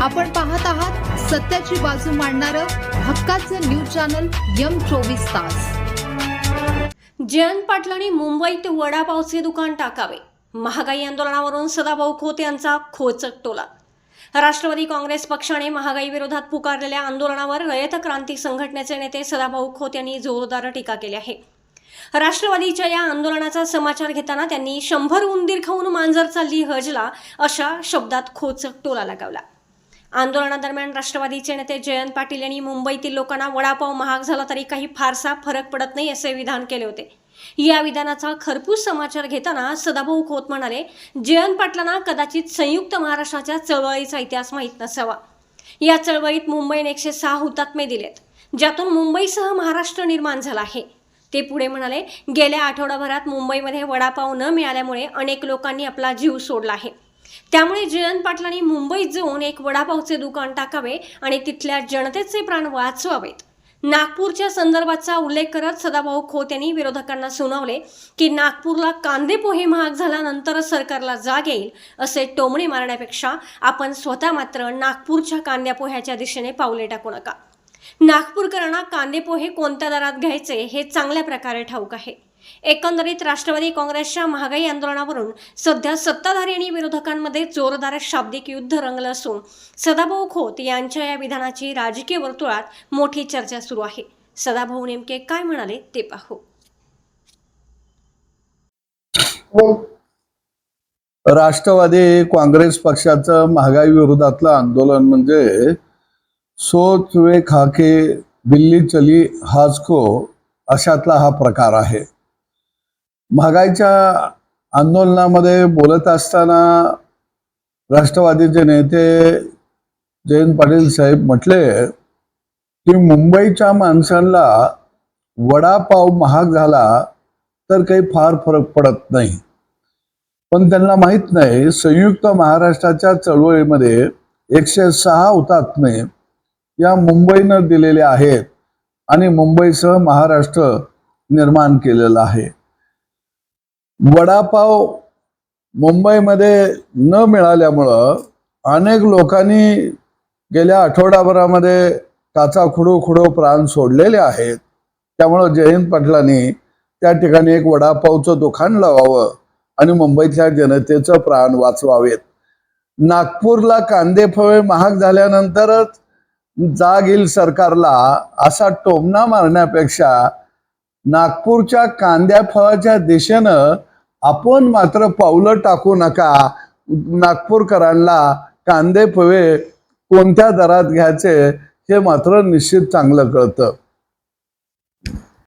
आपण पाहत आहात सत्याची बाजू मांडणारं हक्काचं न्यूज चॅनल M24 तास। जयंत पाटलांनी मुंबईत वडापावचे दुकान टाकावे, महागाई आंदोलनावरून सदाभाऊ खोत यांचा खोचक टोला। राष्ट्रवादी काँग्रेस पक्षाने महागाई विरोधात पुकारलेल्या आंदोलनावर रयत क्रांती संघटनेचे नेते सदाभाऊ खोत यांनी जोरदार टीका केली आहे। राष्ट्रवादीच्या या आंदोलनाचा समाचार घेताना त्यांनी 100 उंदीर खाऊन मांजर चालली हजला अशा शब्दात खोचक टोला लगावला। आंदोलनादरम्यान राष्ट्रवादीचे नेते जयंत पाटील यांनी मुंबईतील लोकांना वडापाव महाग झाला तरी काही फारसा फरक पडत नाही असे विधान केले होते। या विधानाचा खरपूस समाचार घेताना सदाभाऊ खोत म्हणाले, जयंत पाटलांना कदाचित संयुक्त महाराष्ट्राच्या चळवळीचा इतिहास माहीत नसावा। या चळवळीत मुंबईने 106 हुतात्मे दिलेत, ज्यातून मुंबईसह महाराष्ट्र निर्माण झाला आहे। ते पुढे म्हणाले, गेल्या आठवडाभरात मुंबईमध्ये वडापाव न मिळाल्यामुळे अनेक लोकांनी आपला जीव सोडला आहे। त्यामुळे जयंत पाटलांनी मुंबईत जाऊन एक वडापावचे दुकान टाकावे आणि तिथल्या जनतेचे प्राण वाचवावेत। नागपूरच्या संदर्भाचा उल्लेख करत सदाभाऊ खोत यांनी विरोधकांना सुनावले की नागपूरला कांदे पोहे महाग झाल्यानंतर सरकारला जाग येईल असे टोमणे मारण्यापेक्षा आपण स्वतः मात्र नागपूरच्या कांद्या पोह्याच्या दिशेने पावले टाकू नका। नागपूरकरांना कांदे पोहे कोणत्या दरात घ्यायचे हे चांगल्या प्रकारे ठाऊक आहे। एकंदरीत राष्ट्रवादी काँग्रेसच्या महागाई आंदोलनावरून सध्या सत्ताधारी आणि विरोधकांमध्ये जोरदार शाब्दिक युद्ध रंगलं असून सदाभाऊ खोत यांच्या या विधानाची राजकीय वर्तुळात मोठी चर्चा सुरू आहे। सदाभाऊ नेमके काय म्हणाले ते पाहू। राष्ट्रवादी काँग्रेस पक्षाचं महागाई विरोधातलं आंदोलन म्हणजे सोच वे खाके दिल्ली चली हाजको अशातला हा प्रकार आहे। महागाईच्या आंदोलनामध्ये बोलत असताना राष्ट्रवादीचे नेते जयंत पाटील साहेब म्हटले की मुंबईच्या माणसांना वडापाव महाग झाला तर काही फार फरक पडत नाही, पण त्यांना माहित नाही संयुक्त महाराष्ट्राच्या चळवळीमध्ये 106 हुतात्मे या मुंबईनं दिलेले आहेत आणि मुंबईसह महाराष्ट्र निर्माण केलेला आहे। वडापाव मुंबईमध्ये न मिळाल्यामुळं अनेक लोकांनी गेल्या आठवडाभरामध्ये काचा खुडू प्राण सोडलेले आहेत। त्यामुळं जयंत पाटलांनी त्या ठिकाणी एक वडापावचं दुकान लावावं आणि मुंबईच्या जनतेचं प्राण वाचवावेत। नागपूरला कांदे पोहे महाग झाल्यानंतरच जाग येईल सरकारला असा टोमणा मारण्यापेक्षा नागपूरच्या कांद्या फळाच्या दिशेनं आपण मात्र पावलं टाकू नका। नागपूरकरांना कांदे पोहे कोणत्या दरात घ्यायचे हे मात्र निश्चित चांगलं कळतं।